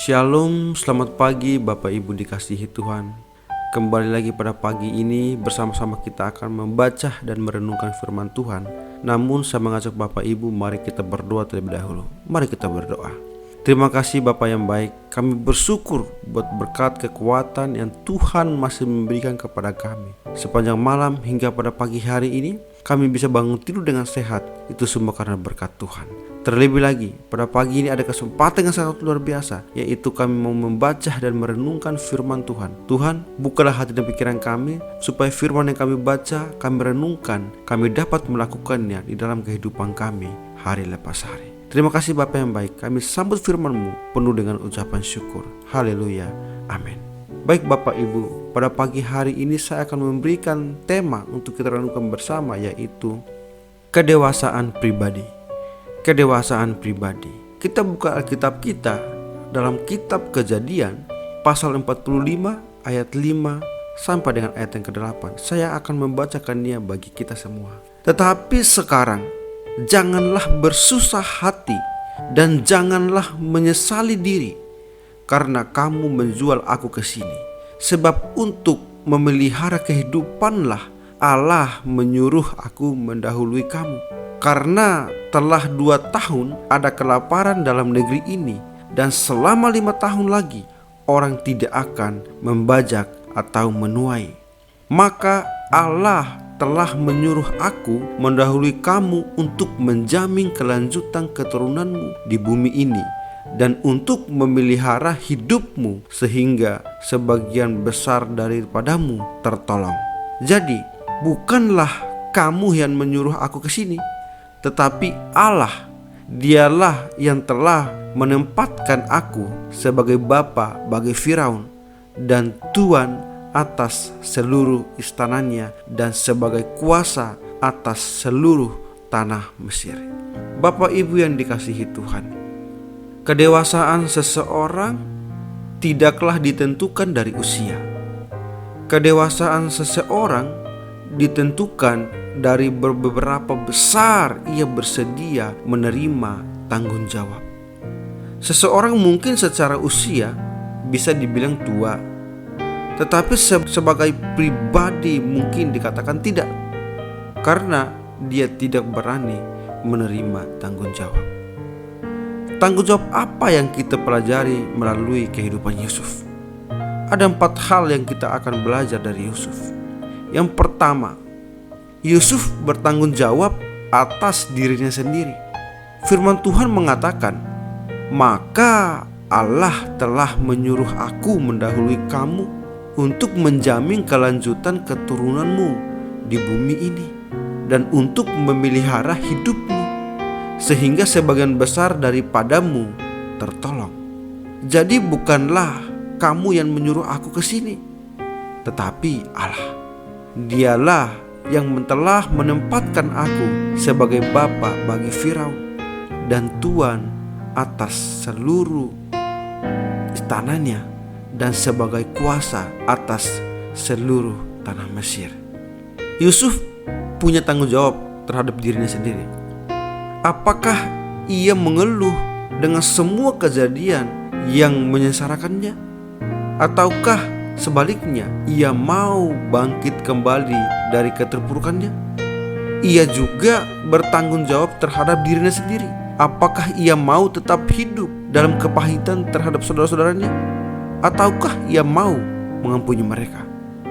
Shalom, selamat pagi Bapak Ibu dikasihi Tuhan. Kembali lagi pada pagi ini bersama-sama kita akan membaca dan merenungkan firman Tuhan. Namun saya mengajak Bapak Ibu, mari kita berdoa terlebih dahulu. Mari kita berdoa. Terima kasih Bapak yang baik, kami bersyukur buat berkat kekuatan yang Tuhan masih memberikan kepada kami. Sepanjang malam hingga pada pagi hari ini, kami bisa bangun tidur dengan sehat. Itu semua karena berkat Tuhan. Terlebih lagi, pada pagi ini ada kesempatan yang sangat luar biasa, yaitu kami mau membaca dan merenungkan firman Tuhan. Tuhan, bukalah hati dan pikiran kami, supaya firman yang kami baca, kami renungkan, kami dapat melakukannya di dalam kehidupan kami hari lepas hari. Terima kasih Bapa yang baik, kami sambut firman-Mu penuh dengan ucapan syukur. Haleluya, amin. Baik Bapak Ibu, pada pagi hari ini saya akan memberikan tema untuk kita renungkan bersama, yaitu kedewasaan pribadi. Kedewasaan pribadi. Kita buka Alkitab kita dalam kitab Kejadian pasal 45 ayat 5 sampai dengan ayat yang ke-8. Saya akan membacakannya bagi kita semua. Tetapi sekarang janganlah bersusah hati dan janganlah menyesali diri karena kamu menjual aku ke sini. Sebab untuk memelihara kehidupanlah Allah menyuruh aku mendahului kamu. Karena telah 2 tahun ada kelaparan dalam negeri ini, dan selama 5 tahun lagi orang tidak akan membajak atau menuai. Maka Allah telah menyuruh aku mendahului kamu untuk menjamin kelanjutan keturunanmu di bumi ini, dan untuk memelihara hidupmu sehingga sebagian besar daripadamu tertolong. Jadi bukanlah kamu yang menyuruh aku ke sini, tetapi Allah, dialah yang telah menempatkan aku sebagai bapa bagi Firaun dan tuan atas seluruh istananya dan sebagai kuasa atas seluruh tanah Mesir. Bapak Ibu yang dikasihi Tuhan, kedewasaan seseorang tidaklah ditentukan dari usia. Kedewasaan seseorang ditentukan dari beberapa besar ia bersedia menerima tanggung jawab. Seseorang mungkin secara usia bisa dibilang tua, tetapi sebagai pribadi mungkin dikatakan tidak, karena dia tidak berani menerima tanggung jawab. Tanggung jawab apa yang kita pelajari melalui kehidupan Yusuf? Ada 4 hal yang kita akan belajar dari Yusuf. Yang pertama, Yusuf bertanggung jawab atas dirinya sendiri. Firman Tuhan mengatakan, maka Allah telah menyuruh aku mendahului kamu untuk menjamin kelanjutan keturunanmu di bumi ini, dan untuk memelihara hidupmu sehingga sebagian besar daripadamu tertolong. Jadi bukanlah kamu yang menyuruh aku ke sini, tetapi Allah. Dialah yang telah menempatkan aku sebagai bapa bagi Firaun dan tuan atas seluruh istananya dan sebagai kuasa atas seluruh tanah Mesir. Yusuf punya tanggung jawab terhadap dirinya sendiri. Apakah ia mengeluh dengan semua kejadian yang menyengsarakannya? Ataukah sebaliknya ia mau bangkit kembali dari keterpurukannya? Ia juga bertanggung jawab terhadap dirinya sendiri. Apakah ia mau tetap hidup dalam kepahitan terhadap saudara-saudaranya? Ataukah ia mau mengampuni mereka?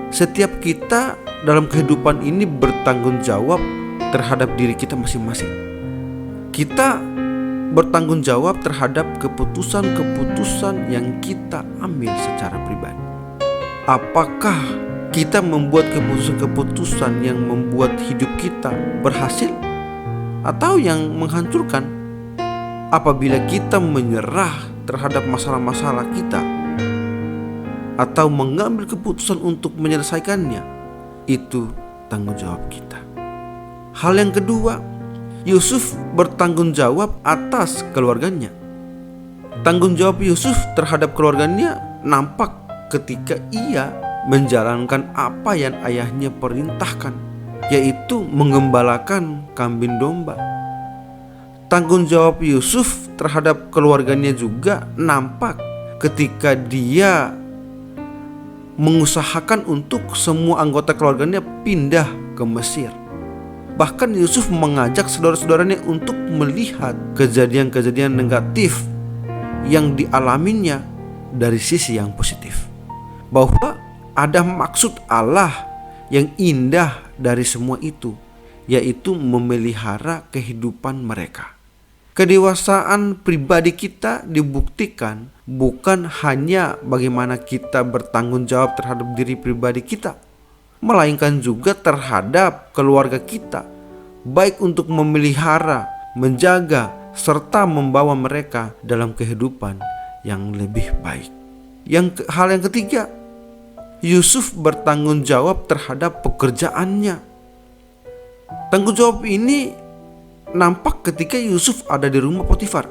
Setiap kita dalam kehidupan ini bertanggung jawab terhadap diri kita masing-masing. Kita bertanggung jawab terhadap keputusan-keputusan yang kita ambil secara pribadi. Apakah kita membuat keputusan-keputusan yang membuat hidup kita berhasil atau yang menghancurkan? Apabila kita menyerah terhadap masalah-masalah kita atau mengambil keputusan untuk menyelesaikannya, itu tanggung jawab kita. Hal yang kedua, Yusuf bertanggung jawab atas keluarganya. Tanggung jawab Yusuf terhadap keluarganya nampak ketika ia menjalankan apa yang ayahnya perintahkan, yaitu menggembalakan kambing domba. Tanggung jawab Yusuf terhadap keluarganya juga nampak ketika dia mengusahakan untuk semua anggota keluarganya pindah ke Mesir. Bahkan Yusuf mengajak saudara-saudaranya untuk melihat kejadian-kejadian negatif yang dialaminya dari sisi yang positif, bahwa ada maksud Allah yang indah dari semua itu, yaitu memelihara kehidupan mereka. Kedewasaan pribadi kita dibuktikan bukan hanya bagaimana kita bertanggung jawab terhadap diri pribadi kita, melainkan juga terhadap keluarga kita, baik untuk memelihara, menjaga, serta membawa mereka dalam kehidupan yang lebih baik. Hal yang ketiga, Yusuf bertanggung jawab terhadap pekerjaannya. Tanggung jawab ini nampak ketika Yusuf ada di rumah Potifar.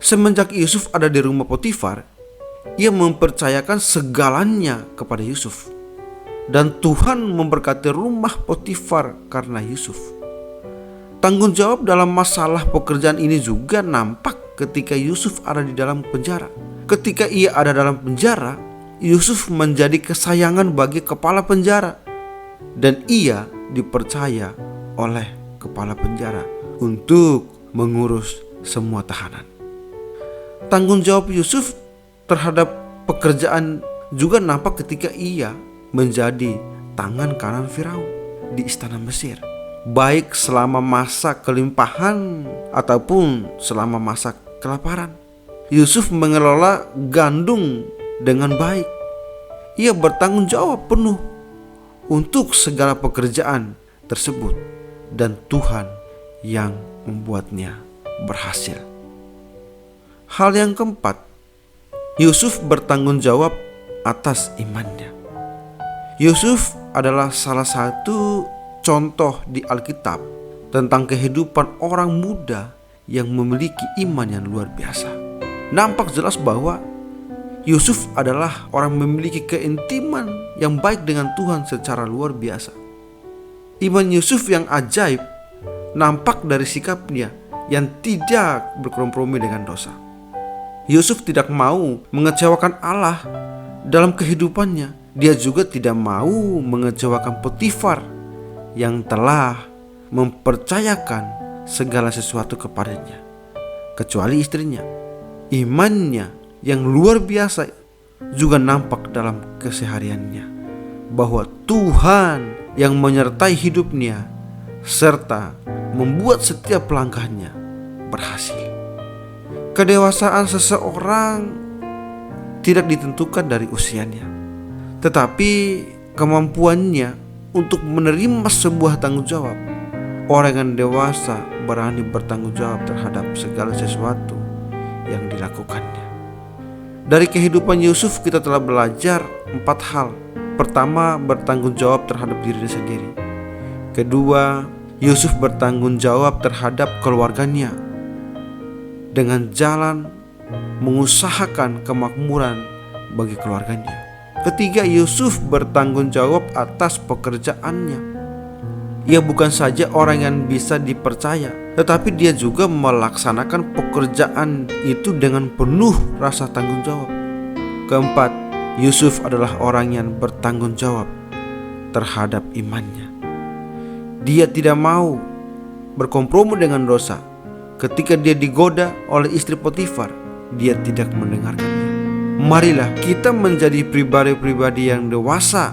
Semenjak Yusuf ada di rumah Potifar, ia mempercayakan segalanya kepada Yusuf. Dan Tuhan memberkati rumah Potifar karena Yusuf. Tanggung jawab dalam masalah pekerjaan ini juga nampak ketika Yusuf ada di dalam penjara. Ketika ia ada dalam penjara, Yusuf menjadi kesayangan bagi kepala penjara, dan ia dipercaya oleh kepala penjara untuk mengurus semua tahanan. Tanggung jawab Yusuf terhadap pekerjaan juga nampak ketika ia menjadi tangan kanan Firaun di istana Mesir, baik selama masa kelimpahan ataupun selama masa kelaparan. Yusuf mengelola gandum dengan baik. Ia bertanggung jawab penuh untuk segala pekerjaan tersebut, dan Tuhan yang membuatnya berhasil. Hal yang keempat, Yusuf bertanggung jawab atas imannya. Yusuf adalah salah satu contoh di Alkitab tentang kehidupan orang muda yang memiliki iman yang luar biasa. Nampak jelas bahwa Yusuf adalah orang memiliki keintiman yang baik dengan Tuhan secara luar biasa. Iman Yusuf yang ajaib nampak dari sikapnya yang tidak berkompromi dengan dosa. Yusuf tidak mau mengecewakan Allah dalam kehidupannya. Dia juga tidak mau mengecewakan Potifar yang telah mempercayakan segala sesuatu kepadanya, kecuali istrinya. Imannya yang luar biasa juga nampak dalam kesehariannya, bahwa Tuhan yang menyertai hidupnya serta membuat setiap langkahnya berhasil. Kedewasaan seseorang tidak ditentukan dari usianya, tetapi kemampuannya untuk menerima sebuah tanggung jawab. Orang yang dewasa berani bertanggung jawab terhadap segala sesuatu yang dilakukannya. Dari kehidupan Yusuf kita telah belajar 4 hal. Pertama, bertanggung jawab terhadap dirinya sendiri. Kedua, Yusuf bertanggung jawab terhadap keluarganya dengan jalan mengusahakan kemakmuran bagi keluarganya. Ketiga, Yusuf bertanggung jawab atas pekerjaannya. Ia bukan saja orang yang bisa dipercaya, tetapi dia juga melaksanakan pekerjaan itu dengan penuh rasa tanggung jawab. Keempat, Yusuf adalah orang yang bertanggung jawab terhadap imannya. Dia tidak mau berkompromi dengan dosa. Ketika dia digoda oleh istri Potifar, dia tidak mendengarkannya. Marilah kita menjadi pribadi-pribadi yang dewasa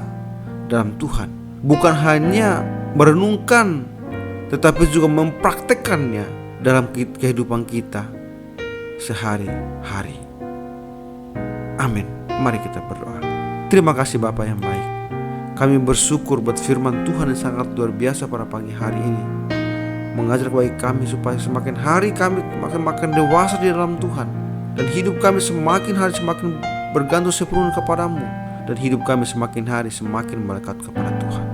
dalam Tuhan, bukan hanya merenungkan tetapi juga mempraktekkannya dalam kehidupan kita sehari-hari. Amin. Mari kita berdoa. Terima kasih Bapa yang baik. Kami bersyukur buat firman Tuhan yang sangat luar biasa pada pagi hari ini, mengajar bagi kami supaya semakin hari kami makin dewasa di dalam Tuhan, dan hidup kami semakin hari semakin bergantung sepenuhnya kepadamu, dan hidup kami semakin hari semakin melekat kepada Tuhan.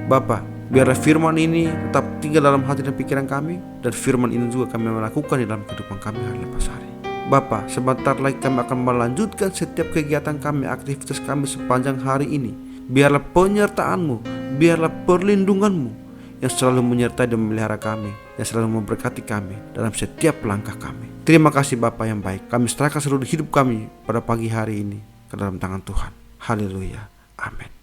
Bapa, biarlah firman ini tetap tinggal dalam hati dan pikiran kami, dan firman ini juga kami melakukan di dalam kehidupan kami hari lepas hari. Bapa, sebentar lagi kami akan melanjutkan setiap kegiatan kami, aktivitas kami sepanjang hari ini. Biarlah penyertaan-Mu, biarlah perlindungan-Mu yang selalu menyertai dan memelihara kami, yang selalu memberkati kami dalam setiap langkah kami. Terima kasih Bapa yang baik. Kami serahkan seluruh hidup kami pada pagi hari ini ke dalam tangan Tuhan. Haleluya. Amin.